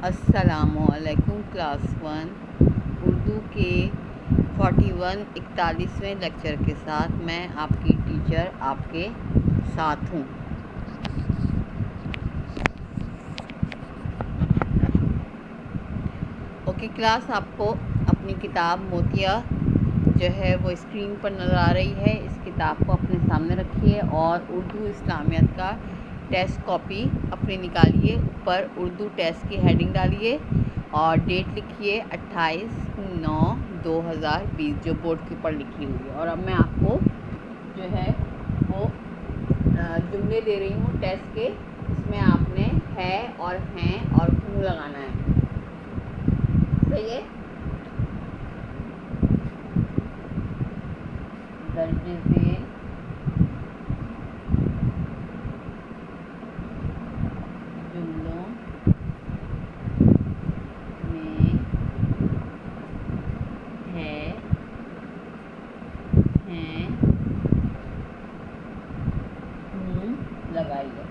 अस्सलामुअलैकुम क्लास 1 उर्दू के 41-41वें लेक्चर के साथ मैं आपकी टीचर आपके साथ हूँ। ओके क्लास, आपको अपनी किताब मोतिया जो है वो स्क्रीन पर नज़र आ रही है। इस किताब को अपने सामने रखिए और उर्दू इस्लामियत का टेस्ट कॉपी अपनी निकालिए। ऊपर उर्दू टेस्ट की हेडिंग डालिए और डेट लिखिए 28/9/2020 जो बोर्ड के ऊपर लिखी हुई है। और अब मैं आपको जो है वो जुमले दे रही हूँ टेस्ट के। इसमें आपने है और हैं और हूँ लगाना है। सही है। दर्जे से जुमलों में है, हैं, हूँ लगाइए।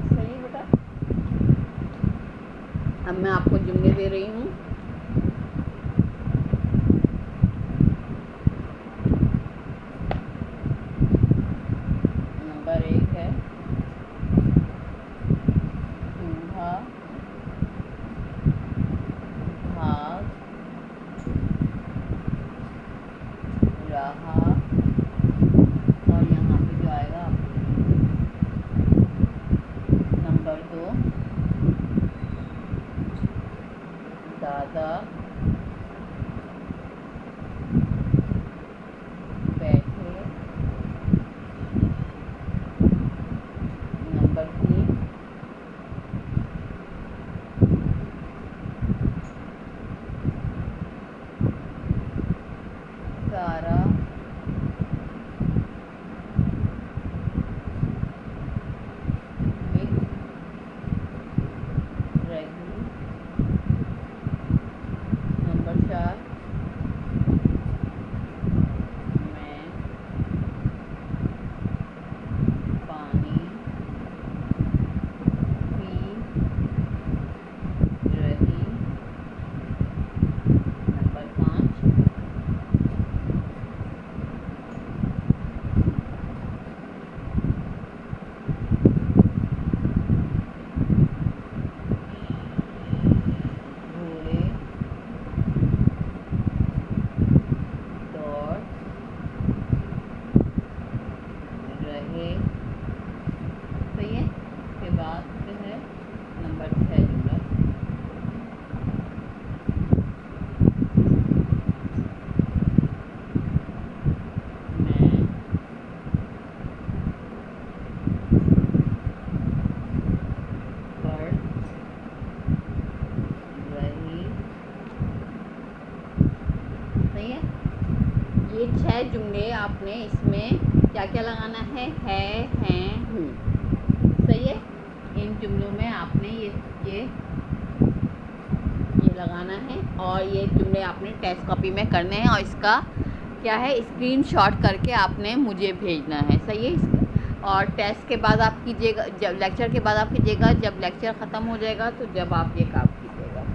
सही है बेटा। अब मैं आपको जुमले दे रही हूँ। नंबर 1 है चूहा भाग रहा, और यहाँ पे जो आएगा नंबर 2 दादा बैठे। नंबर 3 सारा लिख रही। नंबर 4 मैं पानी पी रही। नंबर 5 घोड़े दौड़ रहे। सही है। उसके बाद जो है नंबर 6 जुमला मैं पढ़ रही। सही है। ये 6 जुमले आपने इसमें क्या क्या लगाना है हैं, हूँ। सही है। इन जुमलों में आपने ये लगाना है और ये जुमले आपने टेस्ट कॉपी में करने हैं और इसका क्या है स्क्रीनशॉट करके आपने मुझे भेजना है। सही है। और टेस्ट के बाद आप कीजिएगा, जब लेक्चर के बाद आप कीजिएगा, जब लेक्चर ख़त्म हो जाएगा तो जब आप ये काम कीजिएगा।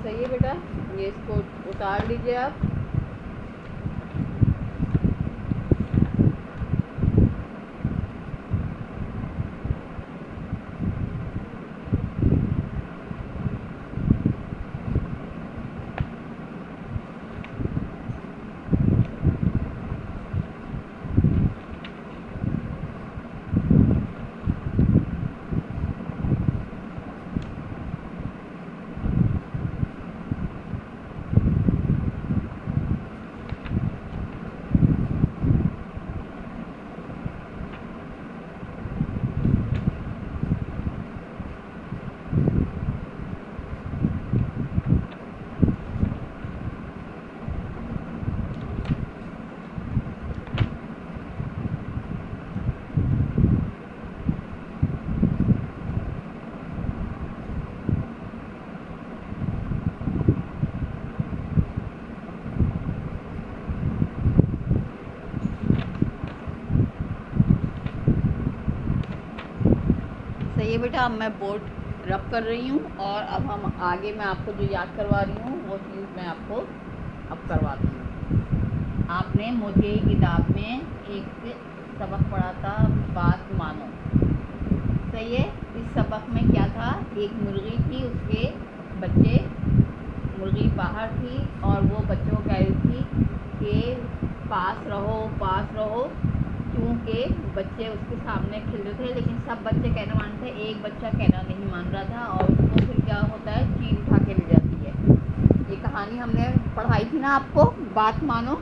सही है बेटा। ये इसको उतार लीजिए आप। सही है बेटा, अब मैं बोर्ड रब कर रही हूँ और अब हम आगे मैं आपको जो याद करवा रही हूँ वो चीज़ मैं आपको अब करवाती हूँ। आपने मुझे किताब में एक सबक पढ़ा था, बात मानो। सही है। इस सबक में क्या था, एक मुर्गी थी, उसके बच्चे, मुर्गी बाहर थी और वो बच्चों को कह रही थी कि पास रहो, क्योंकि बच्चे उसके सामने खेल रहे थे, लेकिन सब बच्चे कहना मानते थे, एक बच्चा कहना नहीं मान रहा था और उसको फिर क्या होता है, चील उठा के ले जाती है। ये कहानी हमने पढ़ाई थी ना आपको, बात मानो।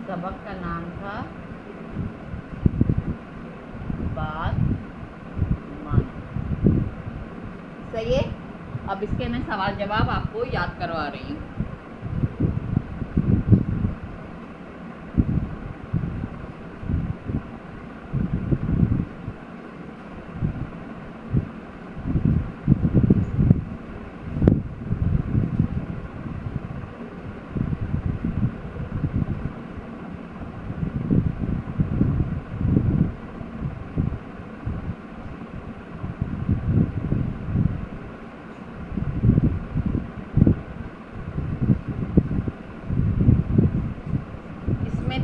सबक का नाम था बात मानो। सही है। अब इसके मैं सवाल जवाब आपको याद करवा रही हूँ।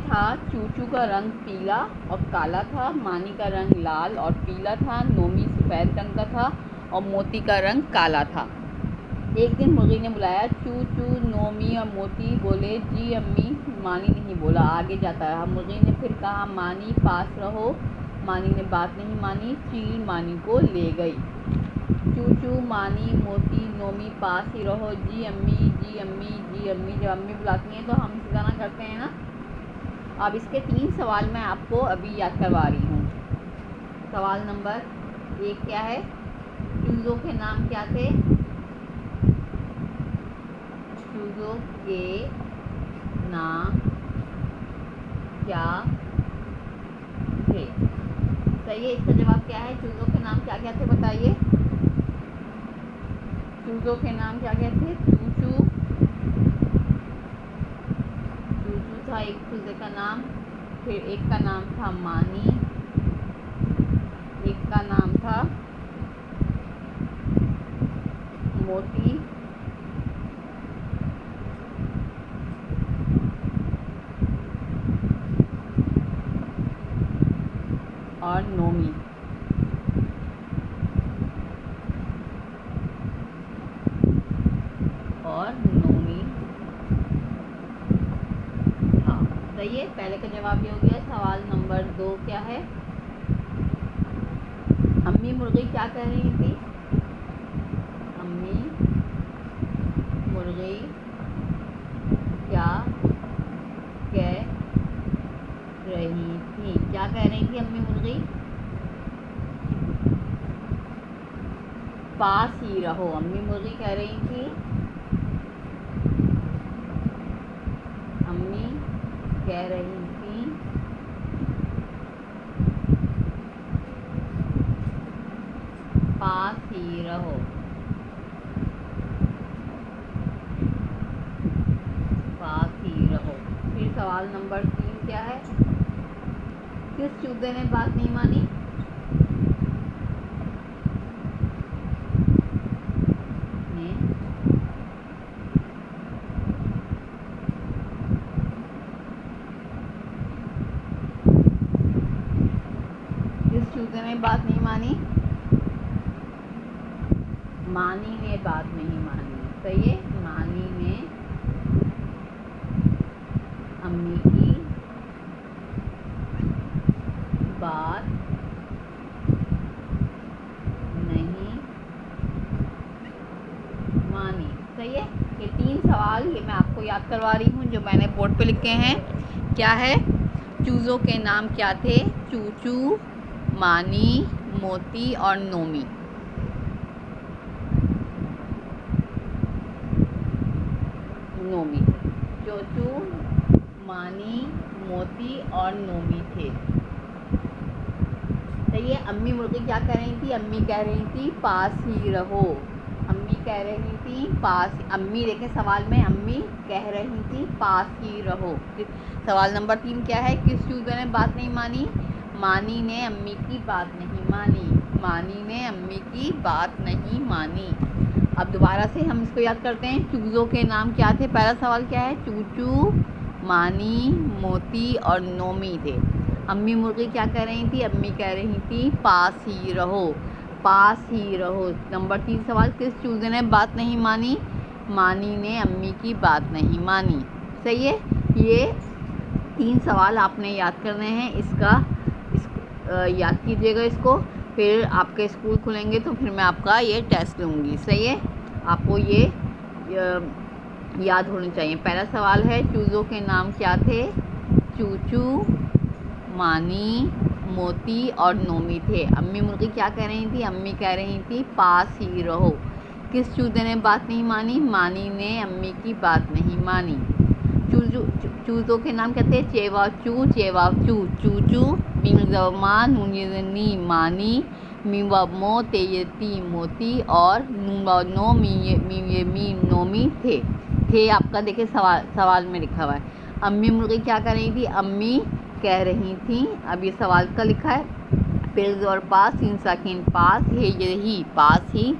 था चूचू का रंग पीला और काला था, मानी का रंग लाल और पीला था, नोमी सफ़ेद रंग का था और मोती का रंग काला था। एक दिन मुर्गी ने बुलाया, चू चू। नोमी और मोती बोले जी अम्मी। मानी नहीं बोला, आगे जाता रहा। मुर्गी ने फिर कहा मानी पास रहो। मानी ने बात नहीं मानी, चील मानी को ले गई। चू चू, मानी, मोती, नोमी पास ही रहो, जी अम्मी, जी अम्मी, जी अम्मी। जब अम्मी बुलाती हैं तो हम इसी तरह करते हैं ना। अब इसके 3 सवाल मैं आपको अभी याद करवा रही हूँ। सवाल नंबर 1 क्या है, चूज़ों के नाम क्या थे? चूज़ों के नाम क्या थे? सही है। इसका जवाब क्या है, चूज़ों के नाम क्या क्या थे बताइए। चूज़ों के नाम क्या क्या थे? चूचू, चूचू था एक चूज़े का नाम, फिर एक का नाम था मानी, एक का नाम था मोती, और नोमी। सही है। पहले का जवाब ये हो गया। सवाल नंबर 2 क्या है, अम्मी मुर्गी क्या कह रही थी? अम्मी मुर्गी क्या कह रही थी? क्या कह रही थी अम्मी मुर्गी? पास ही रहो। अम्मी मुर्गी कह रही थी, अम्मी कह रही थी पास ही रहो। पास ही रहो। फिर सवाल नंबर 3 क्या है, किस चूजे ने बात नहीं मानी? चूजे ने बात नहीं मानी? मानी ने बात नहीं मानी। सही है। मानी ने अम्मी की बात नहीं मानी। सही है। ये 3 सवाल ये मैं आपको याद करवा रही हूँ जो मैंने बोर्ड पे लिखे हैं। क्या है, चूज़ों के नाम क्या थे? चूचू, मानी, मोती और नोमी। नोमी, चूचू, मानी, मोती और नोमी थे। सही है। अम्मी मुर्गी क्या कह रही थी? अम्मी कह रही थी पास ही रहो। अम्मी अम्मी कह रही थी पास, अम्मी देखें सवाल में, अम्मी कह रही थी पास ही रहो। सवाल नंबर 3 क्या है? किस चूज़े ने बात नहीं मानी? मानी ने अम्मी की बात नहीं मानी। मानी ने अम्मी की बात नहीं मानी। अब दोबारा से हम इसको याद करते हैं। चूज़ों के नाम क्या थे? पहला सवाल क्या है? चूचू, मानी, मोती और नोमी थे। अम्मी मुर्गी क्या कह रही थी? अम्मी कह रही थी पास ही रहो, पास ही रहो। नंबर 3 सवाल, किस चूज़े ने बात नहीं मानी? मानी ने अम्मी की बात नहीं मानी। सही है। ये 3 सवाल आपने याद करने हैं। याद कीजिएगा इसको, फिर आपके स्कूल खुलेंगे तो फिर मैं आपका ये टेस्ट लूँगी। सही है। आपको ये याद होने चाहिए। पहला सवाल है, चूज़ों के नाम क्या थे? चूचू, मानी, मोती और नोमी थे। अम्मी मुर्गी क्या कह रही थी? अम्मी कह रही थी पास ही रहो। किस चूज़े ने बात नहीं मानी? मानी ने अम्मी की बात नहीं मानी। चूज़ों के नाम क्या थे? चेवाचू, चेवाचू, चूचू, मिंगजमा, नुनी, मानी, मिवमो, तेयती, मोती और नुनो, मी, नोमी थे। आपका देखिए सवाल में लिखा हुआ है। अम्मी मुर्गी क्या कर रही थी? अम्मी कह रही थी। अब ये सवाल का लिखा है, पेज और पास, 3 सेकेंड पास है, यही पास ही,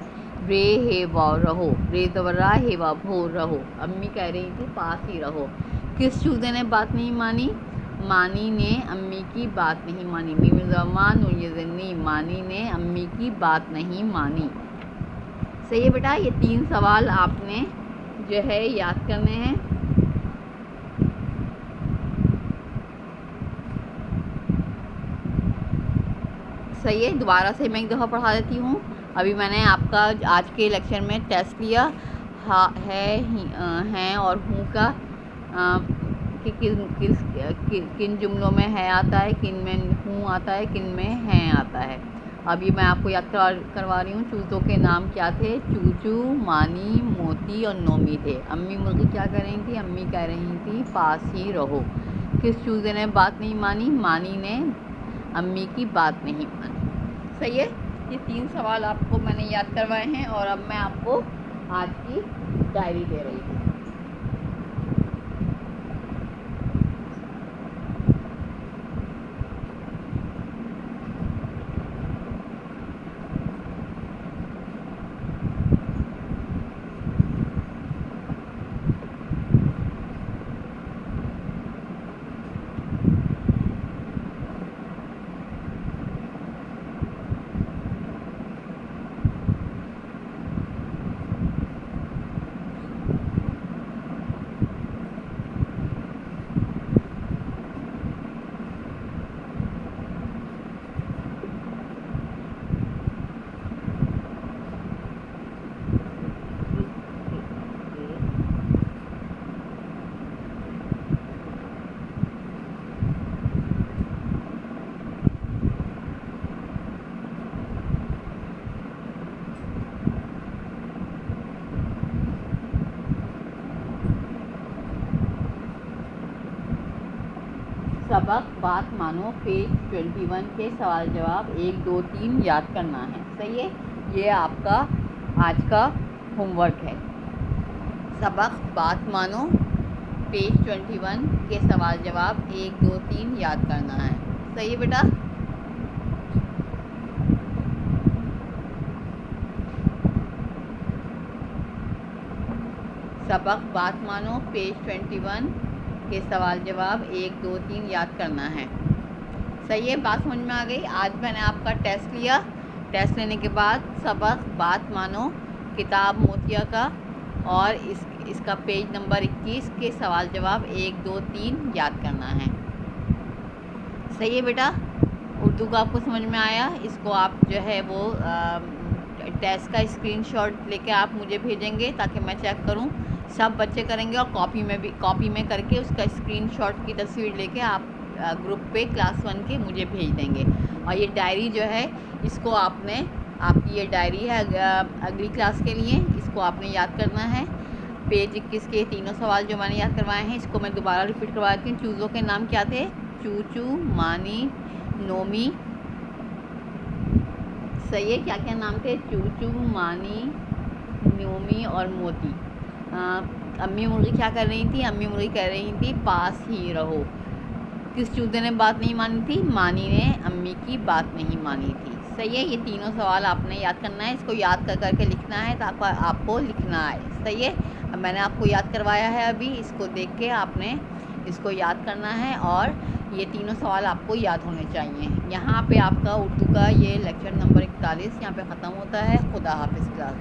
रे हे वाव रहो, रे दबरा हे वाव भो रहो। अम्मी कह रही थी पास ही रहो। किस चूज़े ने बात नहीं मानी? मानी ने अम्मी की बात नहीं मानी। मानी ने अम्मी की बात नहीं मानी। सही है बेटा। ये 3 सवाल आपने जो है याद करने हैं। सही है। दोबारा से मैं एक दफ़ा पढ़ा देती हूँ। अभी मैंने आपका आज के लेक्चर में टेस्ट लिया है और हूँ का कि किन जुमलों में है आता है, किन में हूँ आता है, किन में है आता है। अभी मैं आपको याद करवा रही हूँ। चूज़ों के नाम क्या थे? चूचू, मानी, मोती और नोमी थे। अम्मी मुर्गी क्या कह रही थी? अम्मी कह रही थी पास ही रहो। किस चूज़े ने बात नहीं मानी? मानी ने अम्मी की बात नहीं मानी। सही है। ये 3 सवाल आपको मैंने याद करवाए हैं और अब मैं आपको आज की डायरी दे रही हूँ। सबक बात मानो, पेज 21 के सवाल जवाब 1, 2, 3 याद करना है। सही है। ये आपका आज का होमवर्क है। सबक बात मानो, पेज 21 के सवाल जवाब 1, 2, 3 याद करना है। सही है बेटा। सबक बात मानो, पेज 21 के सवाल जवाब 1, 2, 3 याद करना है। सही है। बात समझ में आ गई। आज मैंने आपका टेस्ट लिया। टेस्ट लेने के बाद सबक बात मानो किताब मोतिया का और इसका पेज नंबर 21 के सवाल जवाब 1, 2, 3 याद करना है। सही है बेटा। उर्दू का आपको समझ में आया। इसको आप जो है वो टेस्ट का स्क्रीनशॉट लेके आप मुझे भेजेंगे ताकि मैं चेक करूं। सब बच्चे करेंगे और कॉपी में करके उसका स्क्रीनशॉट की तस्वीर लेके आप ग्रुप पे क्लास 1 के मुझे भेज देंगे। और ये डायरी जो है इसको आपकी ये डायरी है अगली क्लास के लिए। इसको आपने याद करना है। पेज 21 के तीनों सवाल जो मैंने याद करवाए हैं इसको मैं दोबारा रिपीट करवा देती हूँ। चूज़ों के नाम क्या थे? चूचू, मानी, नोमी। सही है। क्या क्या नाम थे? चूचू, मानी, मोमी और मोती। अम्मी मुर्गी क्या कर रही थी? अम्मी मुर्गी कह रही थी पास ही रहो। किस चूजे ने बात नहीं मानी थी? मानी ने अम्मी की बात नहीं मानी थी। सही है। ये तीनों सवाल आपने याद करना है, इसको याद कर करके लिखना है, तो आपको लिखना है। सही है। अब मैंने आपको याद करवाया है, अभी इसको देख के आपने इसको याद करना है और ये तीनों सवाल आपको याद होने चाहिए। यहाँ पे आपका उर्दू का ये लेक्चर नंबर 41 यहाँ पे ख़त्म होता है। खुदा हाफिज़ क्लास।